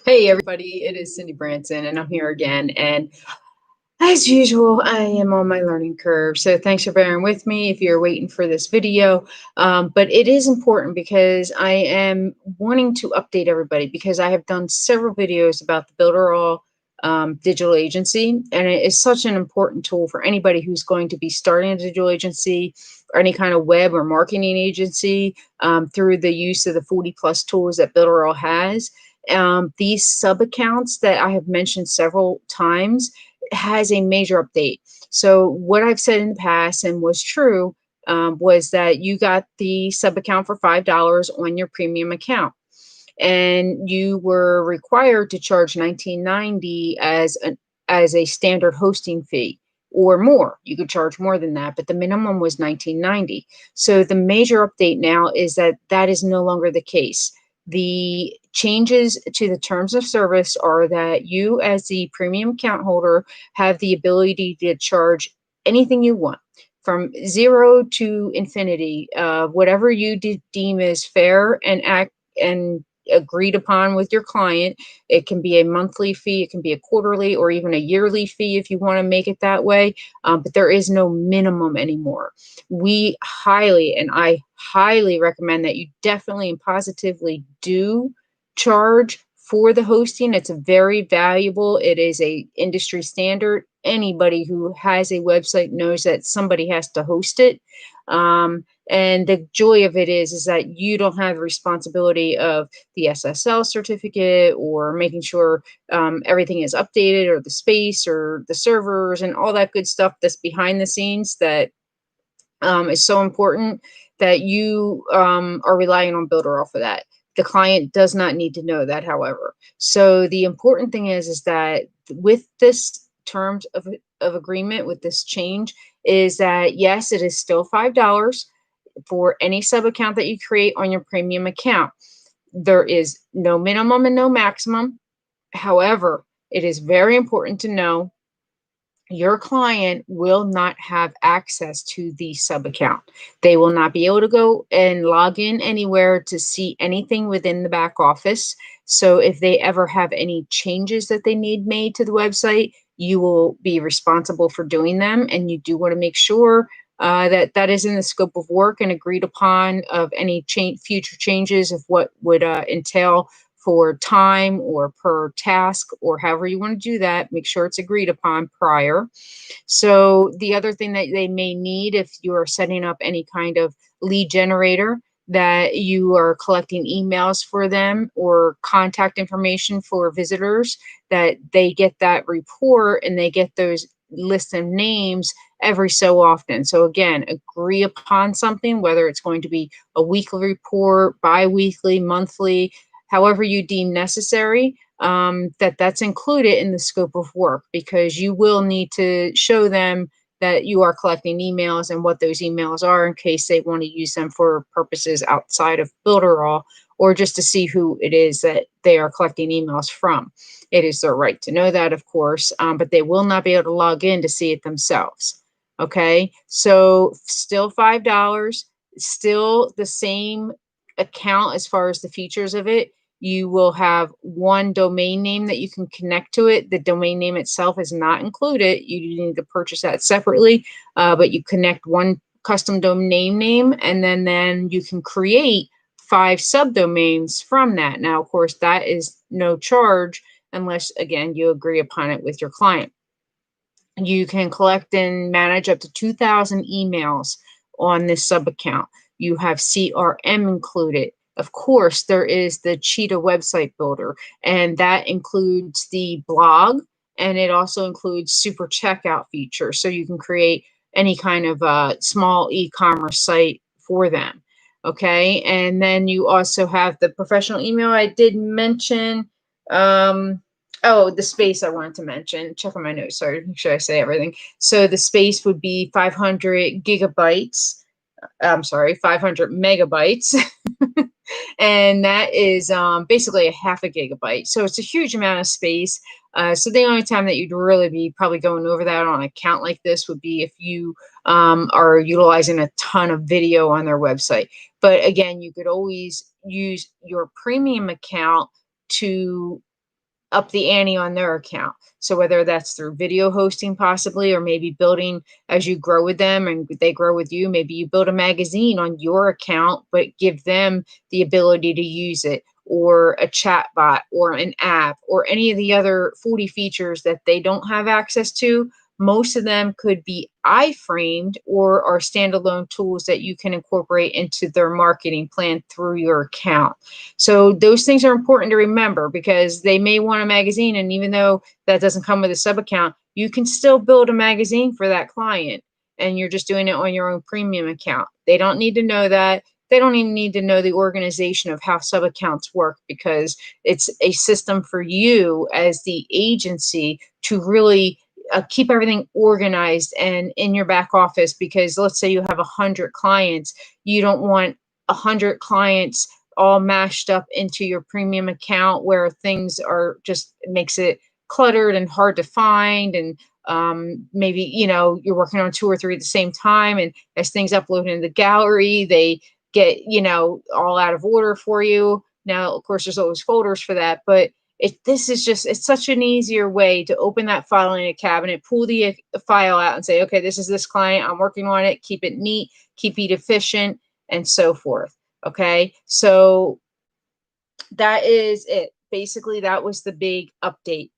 Hey everybody, it is Cindy Branson and I'm here again. And as usual, I am on my learning curve. So thanks for bearing with me if you're waiting for this video. But it is important because I am wanting to update everybody because I have done several videos about the Builderall digital agency. And it is such an important tool for anybody who's going to be starting a digital agency or any kind of web or marketing agency through the use of the 40+ tools that Builderall has. These sub accounts that I have mentioned several times has a major update. So what I've said in the past and was true was that you got the sub account for $5 on your premium account, and you were required to charge $19.90 as a standard hosting fee or more. You could charge more than that, but the minimum was $19.90. So the major update now is that that is no longer the case. The changes to the terms of service are that you, as the premium account holder, have the ability to charge anything you want from 0 to infinity, whatever you deem as fair and agreed upon with your client. It can be a monthly fee, it can be a quarterly or even a yearly fee if you want to make it that way, but there is no minimum anymore. We highly, and I highly recommend that you definitely and positively do charge for the hosting. It's very valuable. It is a industry standard. Anybody who has a website knows that somebody has to host it. And the joy of it is that you don't have the responsibility of the SSL certificate or making sure everything is updated, or the space or the servers and all that good stuff that's behind the scenes that is so important, that you are relying on Builderall for that. The client does not need to know that, however. So the important thing is that with this terms of agreement, with this change, is that yes, it is still $5 for any sub account that you create on your premium account. There is no minimum and no maximum. However, it is very important to know your client will not have access to the sub account. They will not be able to go and log in anywhere to see anything within the back office. So if they ever have any changes that they need made to the website, you will be responsible for doing them. And you do want to make sure that that is in the scope of work and agreed upon of any future changes of what would entail for time or per task, or however you want to do that. Make sure it's agreed upon prior. So the other thing that they may need, if you are setting up any kind of lead generator, that you are collecting emails for them or contact information for visitors, that they get that report and they get those lists of names every so often. So again, agree upon something, whether it's going to be a weekly report, bi-weekly, monthly, however you deem necessary, that's included in the scope of work, because you will need to show them that you are collecting emails and what those emails are in case they want to use them for purposes outside of Builderall, or just to see who it is that they are collecting emails from. It is their right to know that, of course, but they will not be able to log in to see it themselves. Okay, so still $5, still the same account as far as the features of it. You will have one domain name that you can connect to it. The domain name itself is not included. You need to purchase that separately, but you connect one custom domain name, and then you can create 5 subdomains from that. Now, of course, that is no charge unless, again, you agree upon it with your client. You can collect and manage up to 2,000 emails on this sub account. You have CRM included. Of course, there is the Cheetah website builder, and that includes the blog, and it also includes super checkout feature. So you can create any kind of small e-commerce site for them. Okay, and then you also have the professional email I did mention. Oh, the space I wanted to mention. Check on my notes. Sorry, make sure I say everything. So the space would be 500 gigabytes. I'm sorry, 500 megabytes. And that is basically a half a gigabyte. So it's a huge amount of space. So the only time that you'd really be probably going over that on an account like this would be if you are utilizing a ton of video on their website. But again, you could always use your premium account to up the ante on their account. So whether that's through video hosting possibly, or maybe building as you grow with them and they grow with you, maybe you build a magazine on your account, but give them the ability to use it, or a chat bot or an app or any of the other 40 features that they don't have access to. Most of them could be iframed or are standalone tools that you can incorporate into their marketing plan through your account. So those things are important to remember, because they may want a magazine, and even though that doesn't come with a sub account, you can still build a magazine for that client, and you're just doing it on your own premium account. They don't need to know that. They don't even need to know the organization of how sub accounts work, because it's a system for you as the agency to really keep everything organized and in your back office. Because let's say you have 100 clients, you don't want 100 clients all mashed up into your premium account where things are just, it makes it cluttered and hard to find. And maybe, you're working on 2 or 3 at the same time, and as things upload into the gallery, they get, all out of order for you. Now, of course, there's always folders for that, but it's such an easier way to open that file in a cabinet, pull the file out and say, okay, this is this client, I'm working on it, keep it neat, keep it efficient, and so forth. Okay, so that is it. Basically, that was the big update.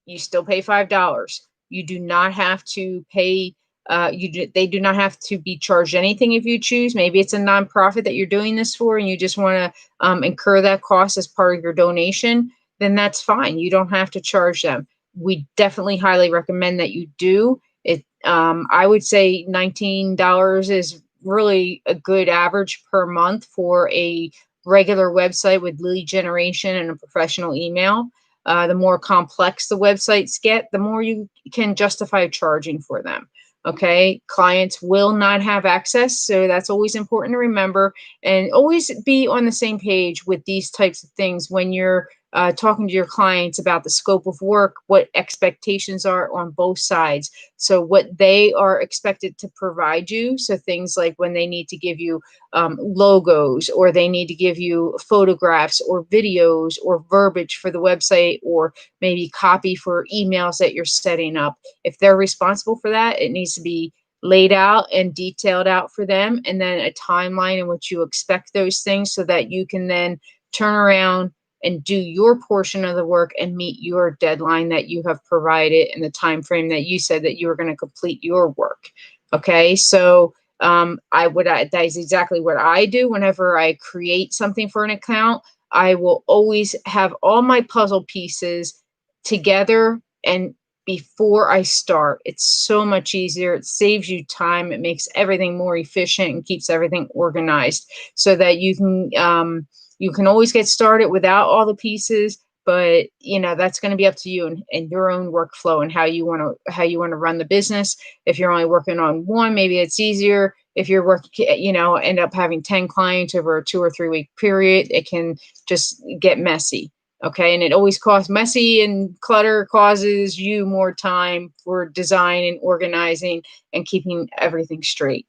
You still pay $5. You do not have to pay. They do not have to be charged anything if you choose. Maybe it's a nonprofit that you're doing this for, and you just want to incur that cost as part of your donation. Then that's fine. You don't have to charge them. We definitely highly recommend that you do it. I would say $19 is really a good average per month for a regular website with lead generation and a professional email. The more complex the websites get, the more you can justify charging for them. Okay, clients will not have access, so that's always important to remember, and always be on the same page with these types of things when you're talking to your clients about the scope of work, what expectations are on both sides. So what they are expected to provide you. So things like when they need to give you logos, or they need to give you photographs or videos or verbiage for the website, or maybe copy for emails that you're setting up. If they're responsible for that, it needs to be laid out and detailed out for them, and then a timeline in which you expect those things, so that you can then turn around and do your portion of the work and meet your deadline that you have provided in the time frame that you said that you were going to complete your work. Okay, so that is exactly what I do whenever I create something for an account. I will always have all my puzzle pieces together and before I start. It's so much easier. It saves you time. It makes everything more efficient and keeps everything organized, so that you can always get started without all the pieces. But that's going to be up to you and your own workflow and how you want to run the business. If you're only working on one, maybe it's easier. If you're working, end up having 10 clients over a 2 or 3 week period, it can just get messy. Okay, and it always costs messy, and clutter causes you more time for design and organizing and keeping everything straight.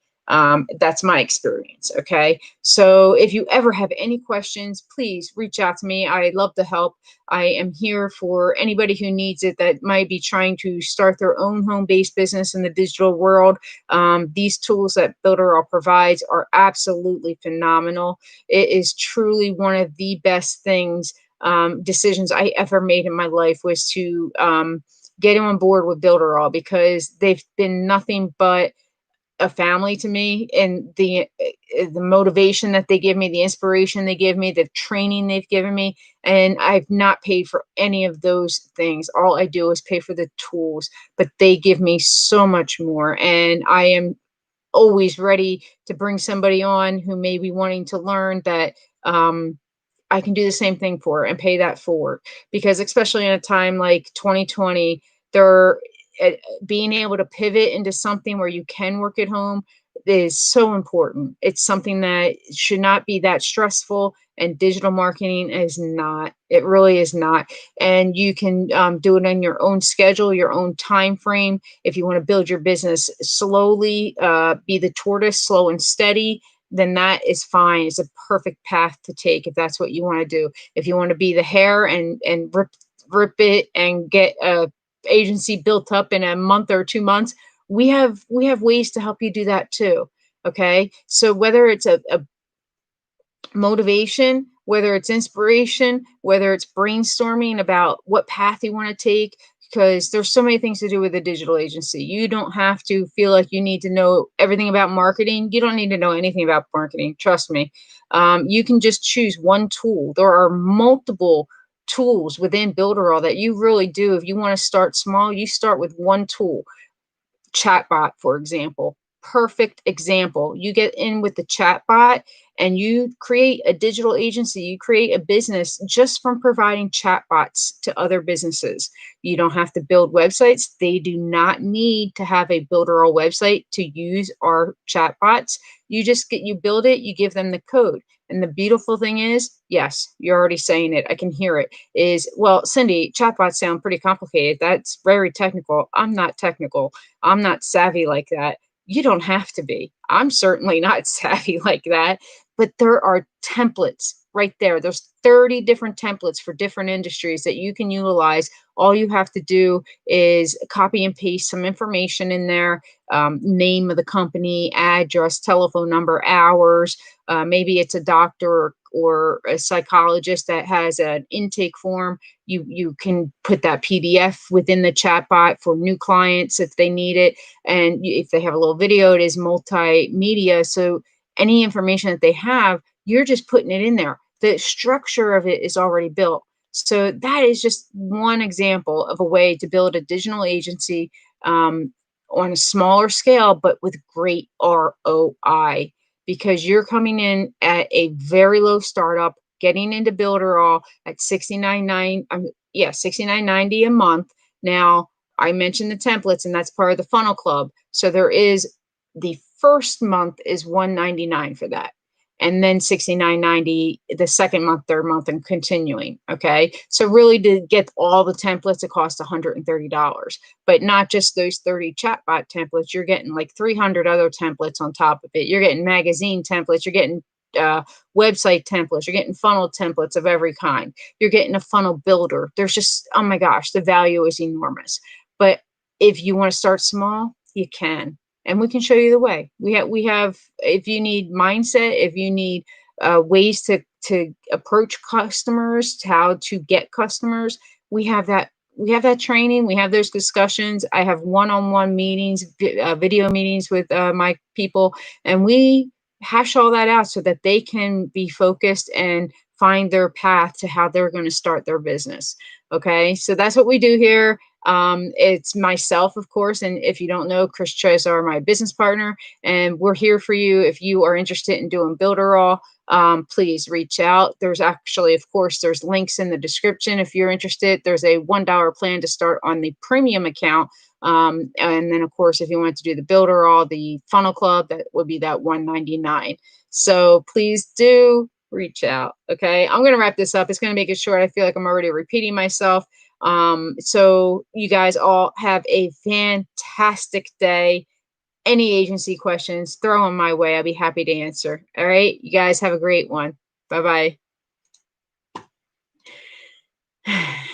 That's my experience. Okay, so if you ever have any questions, please reach out to me. I love to help. I am here for anybody who needs it, that might be trying to start their own home-based business in the digital world. These tools that Builderall provides are absolutely phenomenal. It is truly one of the best decisions I ever made in my life, was to get on board with Builderall, because they've been nothing but a family to me, and the motivation that they give me, the inspiration they give me, the training they've given me. And I've not paid for any of those things. All I do is pay for the tools, but they give me so much more. And I am always ready to bring somebody on who may be wanting to learn that I can do the same thing for and pay that forward. Because especially in a time like 2020, there being able to pivot into something where you can work at home is so important. It's something that should not be that stressful, and digital marketing is not. It really is not. And you can do it on your own schedule, your own time frame. If you want to build your business slowly, be the tortoise, slow and steady, then that is fine. It's a perfect path to take if that's what you want to do. If you want to be the hare and rip it and get a agency built up in a month or 2 months. We have ways to help you do that too. Okay. So whether it's a motivation, whether it's inspiration, whether it's brainstorming about what path you want to take, because there's so many things to do with a digital agency. You don't have to feel like you need to know everything about marketing. You don't need to know anything about marketing. Trust me. You can just choose one tool. There are multiple tools within Builderall that you really do. If you want to start small, you start with one tool. Chatbot, for example. Perfect example. You get in with the chatbot and you create a digital agency, you create a business just from providing chatbots to other businesses. You don't have to build websites. They do not need to have a Builderall website to use our chatbots. You build it, you give them the code. And the beautiful thing is, yes, you're already saying it. I can hear it. Is, well, Cindy, chatbots sound pretty complicated. That's very technical. I'm not technical. I'm not savvy like that. You don't have to be. I'm certainly not savvy like that, but there are templates right there. There's 30 different templates for different industries that you can utilize. All you have to do is copy and paste some information in there, name of the company, address, telephone number, hours. Maybe it's a doctor or a psychologist that has an intake form. You can put that PDF within the chatbot for new clients if they need it. And if they have a little video, it is multimedia. So any information that they have, you're just putting it in there. The structure of it is already built. So that is just one example of a way to build a digital agency on a smaller scale, but with great ROI, because you're coming in at a very low startup, getting into Builderall at $69.90 a month. Now, I mentioned the templates, and that's part of the funnel club. So there is, the first month is $199 for that. And then $69.90 the second month, third month, and continuing. Okay. So really, to get all the templates, it costs $130. But not just those 30 chatbot templates, you're getting like 300 other templates on top of it. You're getting magazine templates, you're getting website templates, you're getting funnel templates of every kind. You're getting a funnel builder. There's just, oh my gosh, the value is enormous. But if you want to start small, you can. And we can show you the way. We have, if you need mindset, if you need ways to approach customers, how to get customers, we have that. We have that training. We have those discussions. I have one-on-one meetings, video meetings with my people, and we hash all that out so that they can be focused and find their path to how they're going to start their business. Okay, so that's what we do here. It's myself, of course, and if you don't know, Chris Chesar, my business partner, and we're here for you. If you are interested in doing Builderall, please reach out. There's actually, of course, there's links in the description if you're interested. There's a $1 plan to start on the premium account. And then, of course, if you want to do the Builderall, the funnel club, that would be that $199. So please do reach out. Okay, I'm going to wrap this up. It's going to make it short. I feel like I'm already repeating myself. So you guys all have a fantastic day. Any agency questions, throw them my way. I'll be happy to answer. All right. You guys have a great one. Bye-bye.